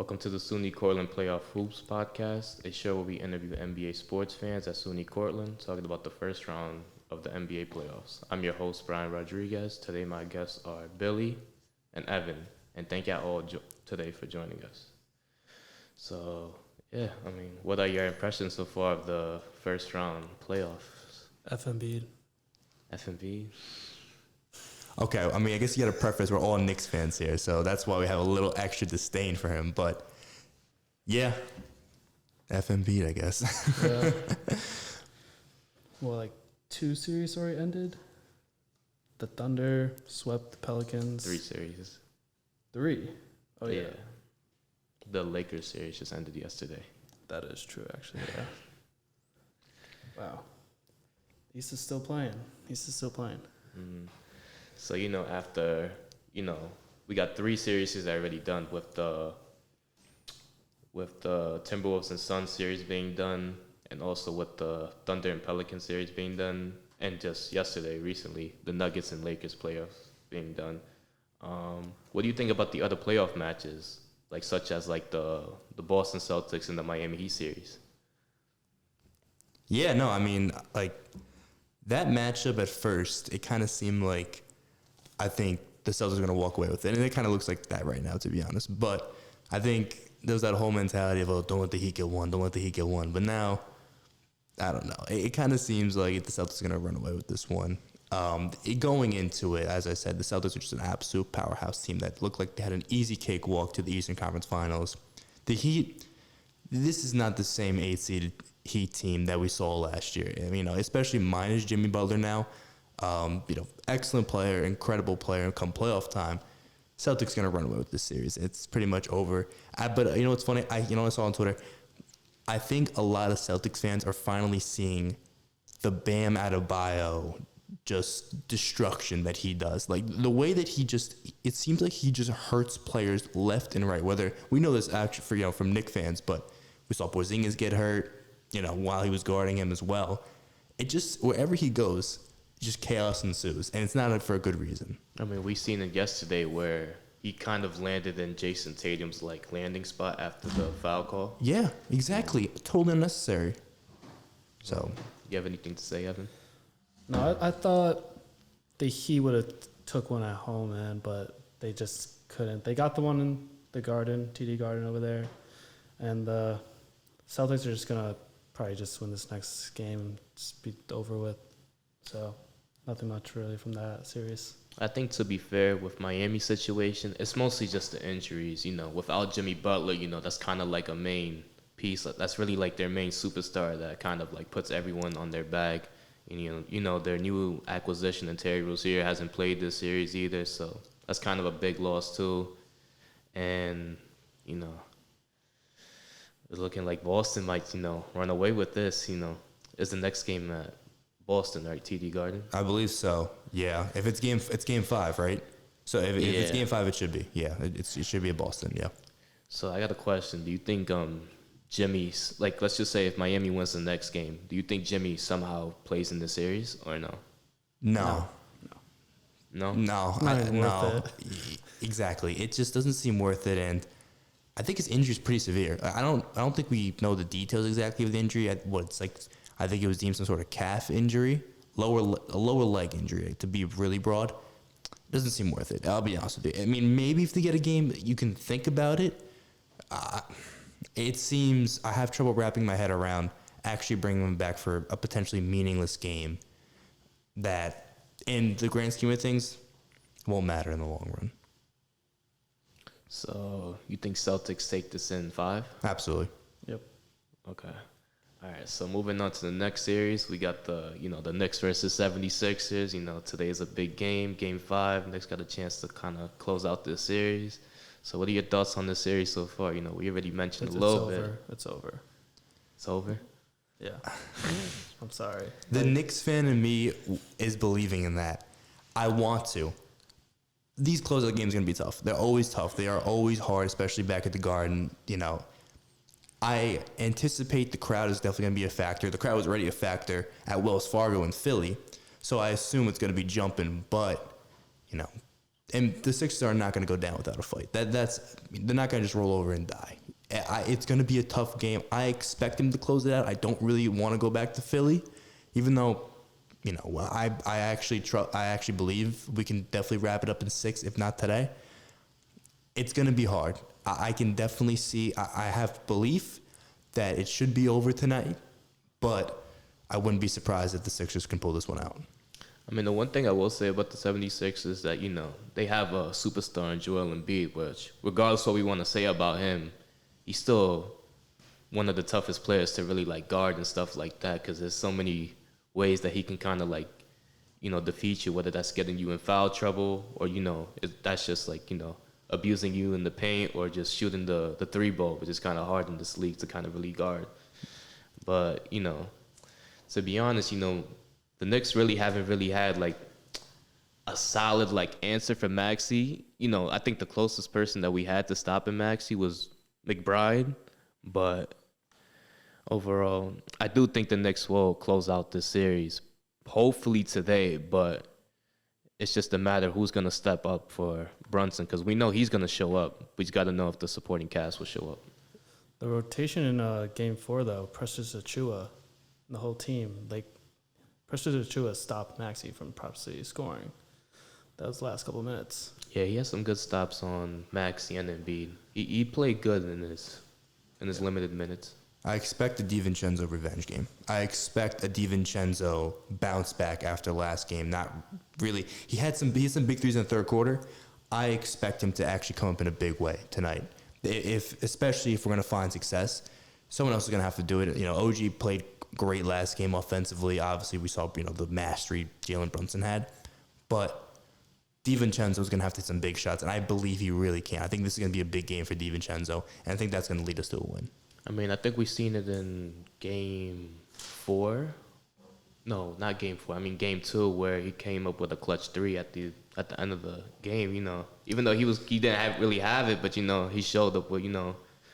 Welcome to the SUNY Cortland Playoff Hoops podcast, a show where we interview NBA sports fans at SUNY Cortland, talking about the first round of the NBA playoffs. I'm your host, Brian Rodriguez. Today, my guests are Billy and Evan, and thank you all today for joining us. So, what are your impressions so far of the first round playoffs? FMB. FMB? Okay, I guess you got to preface we're all Knicks fans here, so that's why we have a little extra disdain for him. But yeah, FMB, I guess. Yeah. Well, like 2 series already ended. The Thunder swept the Pelicans. 3 series. 3? Oh, yeah. The Lakers series just ended yesterday. That is true, actually, yeah. Wow. East is still playing. Mm-hmm. So, after, we got 3 series already done with the Timberwolves and Suns series being done, and also with the Thunder and Pelicans series being done, and just recently, the Nuggets and Lakers playoffs being done. What do you think about the other playoff matches, such as the Boston Celtics and the Miami Heat series? Yeah, no, that matchup at first, it kind of seemed like I think the Celtics are going to walk away with it. And it kind of looks like that right now, to be honest. But I think there was that whole mentality of, don't let the Heat get one. But now, I don't know. It kind of seems like the Celtics are going to run away with this one. Going into it, as I said, the Celtics are just an absolute powerhouse team that looked like they had an easy cakewalk to the Eastern Conference Finals. The Heat, this is not the same 8-seeded Heat team that we saw last year. Especially minus Jimmy Butler now. Excellent player, incredible player. Come playoff time, Celtics gonna run away with this series. It's pretty much over. But you know what's funny? I saw on Twitter. I think a lot of Celtics fans are finally seeing the Bam Adebayo just destruction that he does. Like the way that it seems like he just hurts players left and right. Whether we know this actually from Knicks fans, but we saw Porzingis get hurt. While he was guarding him as well. It just wherever he goes. Just chaos ensues, and it's not for a good reason. We seen it yesterday where he kind of landed in Jason Tatum's landing spot after the foul call. Yeah, exactly. Totally unnecessary. So, you have anything to say, Evan? No, I thought the Heat would have took one at home, man, but they just couldn't. They got the one in the Garden, TD Garden over there, and the Celtics are just going to probably just win this next game, just be over with. So, nothing much really from that series. I think to be fair with Miami's situation, it's mostly just the injuries. Without Jimmy Butler, that's kind of like a main piece. That's really like their main superstar that kind of puts everyone on their back. And, their new acquisition in Terry Rozier hasn't played this series either, so that's kind of a big loss too. And, it's looking like Boston might, run away with this. Is the next game at Boston, right? TD Garden? I believe so. Yeah. If it's game 5, right? So if it's game 5, it should be. Yeah. It should be at Boston. Yeah. So I got a question. Do you think Jimmy's let's just say if Miami wins the next game, do you think Jimmy somehow plays in the series or no? No. Exactly. It just doesn't seem worth it, and I think his injury is pretty severe. I don't think we know the details exactly of the injury. I think it was deemed some sort of calf injury, a lower leg injury, to be really broad. It doesn't seem worth it. I'll be honest with you. Maybe if they get a game, you can think about it. It seems I have trouble wrapping my head around actually bringing them back for a potentially meaningless game that, in the grand scheme of things, won't matter in the long run. So you think Celtics take this in 5? Absolutely. Yep. Okay. All right, so moving on to the next series, we got the Knicks versus 76ers. Today is a big game, Game 5. Knicks got a chance to kind of close out this series. So what are your thoughts on this series so far? We already mentioned a little bit. It's over. It's over? Yeah. I'm sorry. The Knicks fan in me is believing in that. I want to. These closeout games are going to be tough. They're always tough. They are always hard, especially back at the Garden, I anticipate the crowd is definitely going to be a factor. The crowd was already a factor at Wells Fargo in Philly, so I assume it's going to be jumping. But, and the Sixers are not going to go down without a fight. They're not going to just roll over and die. It's going to be a tough game. I expect them to close it out. I don't really want to go back to Philly, even though, I actually believe we can definitely wrap it up in 6, if not today. It's going to be hard. I can definitely see. I have belief that it should be over tonight, but I wouldn't be surprised if the Sixers can pull this one out. I mean, the one thing I will say about the 76ers is that, they have a superstar in Joel Embiid, which, regardless of what we want to say about him, he's still one of the toughest players to really, guard and stuff like that, because there's so many ways that he can kind of, defeat you, whether that's getting you in foul trouble or, that's just, abusing you in the paint or just shooting the 3-ball, which is kind of hard in this league to kind of really guard. But, to be honest, the Knicks really haven't really had, a solid, answer for Maxey. I think the closest person that we had to stopping Maxey was McBride. But overall, I do think the Knicks will close out this series, hopefully today. But it's just a matter of who's going to step up for Brunson, because we know he's going to show up. We just got to know if the supporting cast will show up. The rotation in Game 4, though, Precious Achiuwa, the whole team, Precious Achiuwa stopped Maxey from possibly scoring. That was the last couple of minutes. Yeah, he has some good stops on Maxey and Embiid. He played good in his limited minutes. I expect a DiVincenzo revenge game. I expect a DiVincenzo bounce back after last game. Not really. He had some big threes in the third quarter. I expect him to actually come up in a big way tonight. Especially if we're going to find success, someone else is going to have to do it. OG played great last game offensively. Obviously, we saw the mastery Jalen Brunson had, but DiVincenzo is going to have to hit some big shots, and I believe he really can. I think this is going to be a big game for DiVincenzo, and I think that's going to lead us to a win. I mean, I think we've seen it in Game 4. No, not Game 4. I mean Game 2, where he came up with a clutch 3 at the end of the game. Even though he didn't really have it, but he showed up with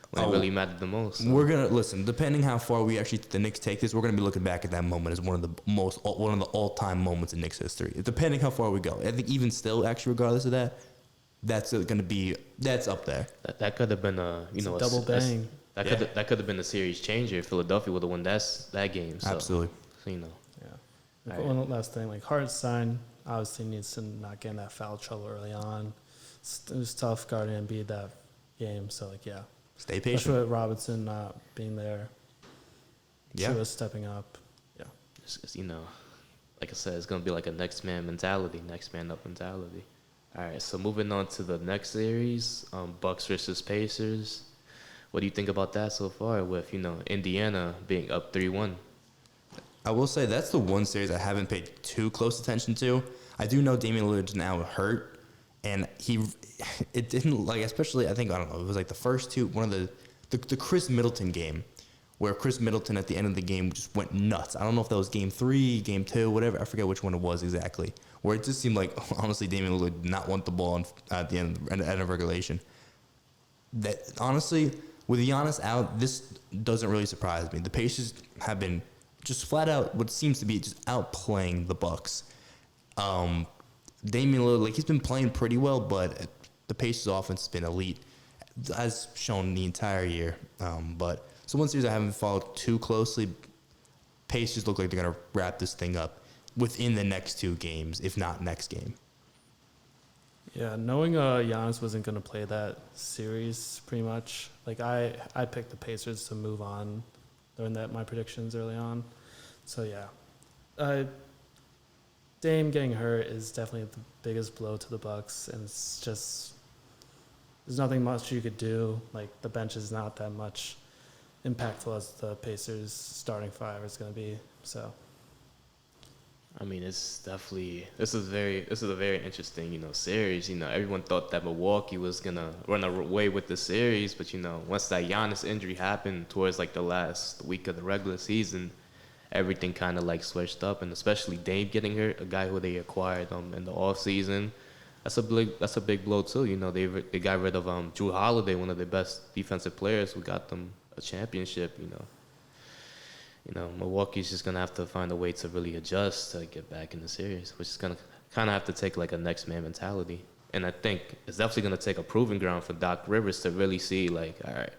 when it really mattered the most. So. We're gonna listen. Depending how far the Knicks take this, we're gonna be looking back at that moment as one of the all-time moments in Knicks history. Depending how far we go, I think even still, actually, regardless of that, that's up there. That could have been a double bang. That could have been a series changer. Philadelphia would have won that game. So, absolutely. So, Yeah. One last thing, Hartenstein obviously needs to not get in that foul trouble early on. It was tough guarding Embiid that game. So stay patient. Especially with Robinson not being there. Yeah. She was stepping up. Yeah. It's, like I said, it's going to be like a next man mentality, next man up mentality. All right, so moving on to the next series, Bucks versus Pacers. What do you think about that so far with, Indiana being up 3-1? I will say that's the one series I haven't paid too close attention to. I do know Damian Lillard's now hurt, and it didn't, especially, I think, I don't know, it was the first two, one of the Chris Middleton game, where Chris Middleton at the end of the game just went nuts. I don't know if that was Game 3, Game 2, whatever. I forget which one it was exactly, where it just seemed like, honestly, Damian Lillard did not want the ball at the end of regulation. That, honestly, with Giannis out, this doesn't really surprise me. The Pacers have been just flat out what seems to be just outplaying the Bucks. Damian Lillard, he's been playing pretty well, but the Pacers offense has been elite, as shown the entire year. But so one series I haven't followed too closely. Pacers look like they're going to wrap this thing up within the next 2 games, if not next game. Yeah, knowing Giannis wasn't going to play that series pretty much, I picked the Pacers to move on during my predictions early on. So, yeah. Dame getting hurt is definitely the biggest blow to the Bucks, and it's just there's nothing much you could do. The bench is not that much impactful as the Pacers' starting 5 is going to be. So, I mean, it's definitely this is a very interesting series. Everyone thought that Milwaukee was gonna run away with the series, but once that Giannis injury happened towards the last week of the regular season, everything kind of switched up, and especially Dame getting hurt, a guy who they acquired in the off season. That's a big blow too. They got rid of Jrue Holiday, one of the best defensive players who got them a championship. Milwaukee's just gonna have to find a way to really adjust to get back in the series, which is gonna kind of have to take a next man mentality. And I think it's definitely going to take a proving ground for Doc Rivers to really see, like, all right,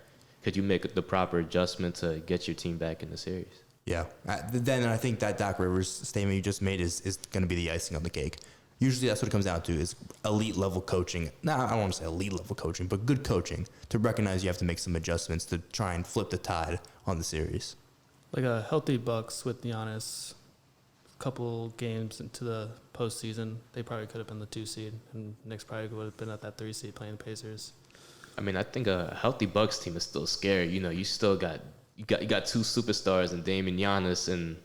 could you make the proper adjustment to get your team back in the series? Yeah. Then I think that Doc Rivers statement you just made is going to be the icing on the cake. Usually that's what it comes down to is elite level coaching. Now, I don't want to say elite level coaching, but good coaching to recognize you have to make some adjustments to try and flip the tide on the series. Like a healthy Bucks with Giannis, a couple games into the postseason, they probably could have been the 2 seed, and Knicks probably would have been at that 3 seed playing the Pacers. I mean, I think a healthy Bucks team is still scary. You know, you still got you got 2 superstars in Dame and Giannis, and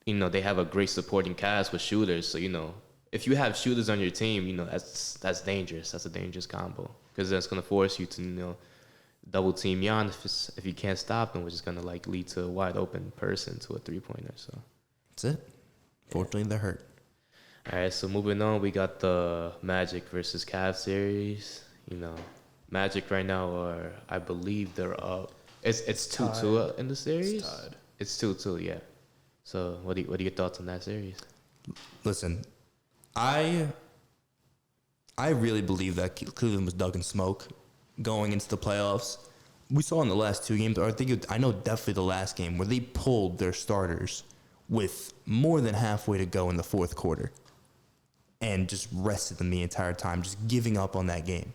you know they have a great supporting cast with shooters. So you know, if you have shooters on your team, you know that's dangerous. That's a dangerous combo because that's gonna force you to double team Giannis if you can't stop him, which is gonna like lead to a wide open person to a 3-pointer. So that's it. Fortunately, they're hurt. All right, so moving on, we got the Magic versus Cavs series. You know, Magic right now are, I believe they're up. It's 2-2 in the series. It's 2-2, yeah. So what are your thoughts on that series? Listen, I really believe that Cleveland was dug in smoke going into the playoffs. We saw in the last 2 games, or I know definitely the last game, where they pulled their starters with more than halfway to go in the fourth quarter and just rested them the entire time, just giving up on that game.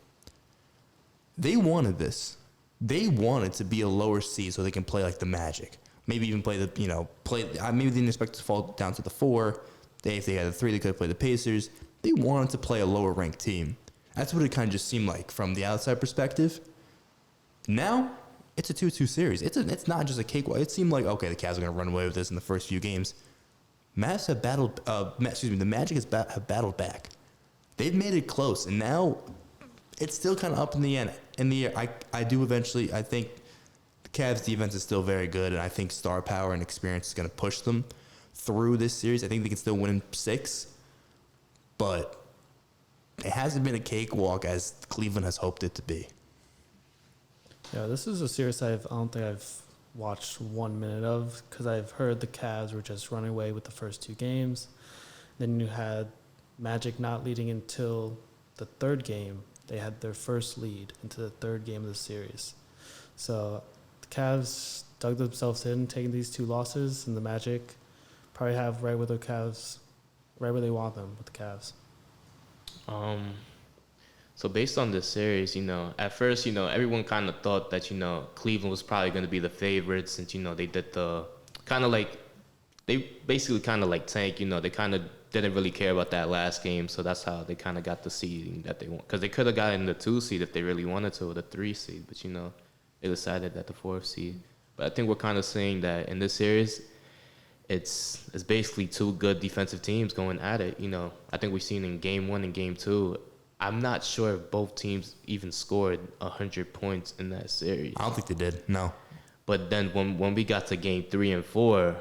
They wanted this. They wanted to be a lower seed so they can play like the Magic. Maybe even play maybe they didn't expect to fall down to the 4. If they had the 3, they could have played the Pacers. They wanted to play a lower ranked team. That's what it kind of just seemed like from the outside perspective. Now, it's a 2-2 series. It's not just a cakewalk. It seemed like, okay, the Cavs are going to run away with this in the first few games. Mavs have battled, the Magic have battled back. They've made it close, and now it's still kind of up in the air. I think the Cavs defense is still very good, and I think star power and experience is going to push them through this series. I think they can still win in 6, but it hasn't been a cakewalk as Cleveland has hoped it to be. Yeah, this is a series I don't think I've watched 1 minute of because I've heard the Cavs were just running away with the first 2 games. Then you had Magic not leading until the 3rd game. They had their first lead into the 3rd game of the series. So the Cavs dug themselves in, taking these 2 losses, and the Magic probably have right where they want them with the Cavs. So based on this series, at first, everyone kind of thought that, Cleveland was probably going to be the favorite since, they did the kind of like, they basically kind of like tank, they kind of didn't really care about that last game. So that's how they kind of got the seeding that they want. Because they could have gotten the 2 seed if they really wanted to, or the 3 seed. But, they decided that the 4th seed. But I think we're kind of seeing that in this series, it's basically 2 good defensive teams going at it. I think we've seen in Game 1 and Game 2, I'm not sure if both teams even scored 100 points in that series. I don't think they did, no. But then when we got to Game 3 and 4,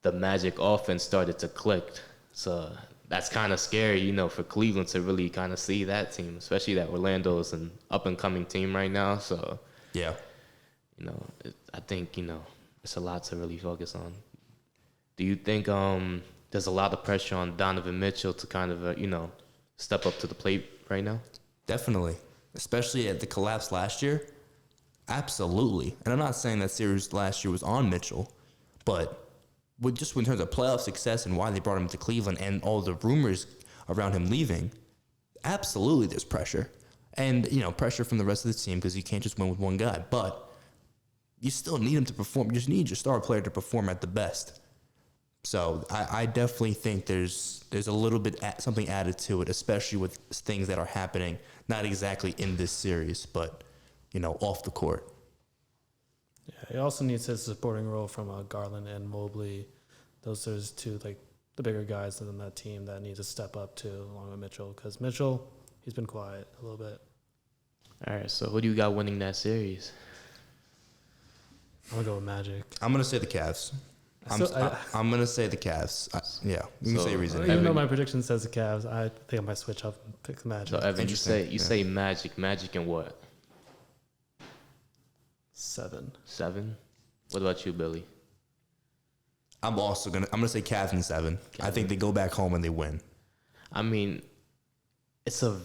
the Magic offense started to click. So that's kind of scary, for Cleveland to really kind of see that team, especially that Orlando's an up-and-coming team right now. So, yeah, I think, it's a lot to really focus on. Do you think there's a lot of pressure on Donovan Mitchell to kind of, step up to the plate right now? Definitely, especially at the collapse last year. Absolutely. And I'm not saying that series last year was on Mitchell, but in terms of playoff success and why they brought him to Cleveland and all the rumors around him leaving, absolutely there's pressure. And, pressure from the rest of the team because you can't just win with one guy. But you still need him to perform. You just need your star player to perform at the best. So I definitely think there's a little bit something added to it, especially with things that are happening, not exactly in this series, but, off the court. Yeah, he also needs his supporting role from Garland and Mobley. Those are 2, the bigger guys in that team that need to step up too, along with Mitchell. Because Mitchell, he's been quiet a little bit. All right, so who do you got winning that series? I'm going to go with Magic. I'm going to say the Cavs. I'm going to say the Cavs. You can say reason. Even though my prediction says the Cavs, I think I might switch up and pick the Magic. So, Evan, you say Magic. Magic and what? 7. 7? What about you, Billy? I'm gonna say Cavs in 7. I think they go back home and they win. I mean, it's a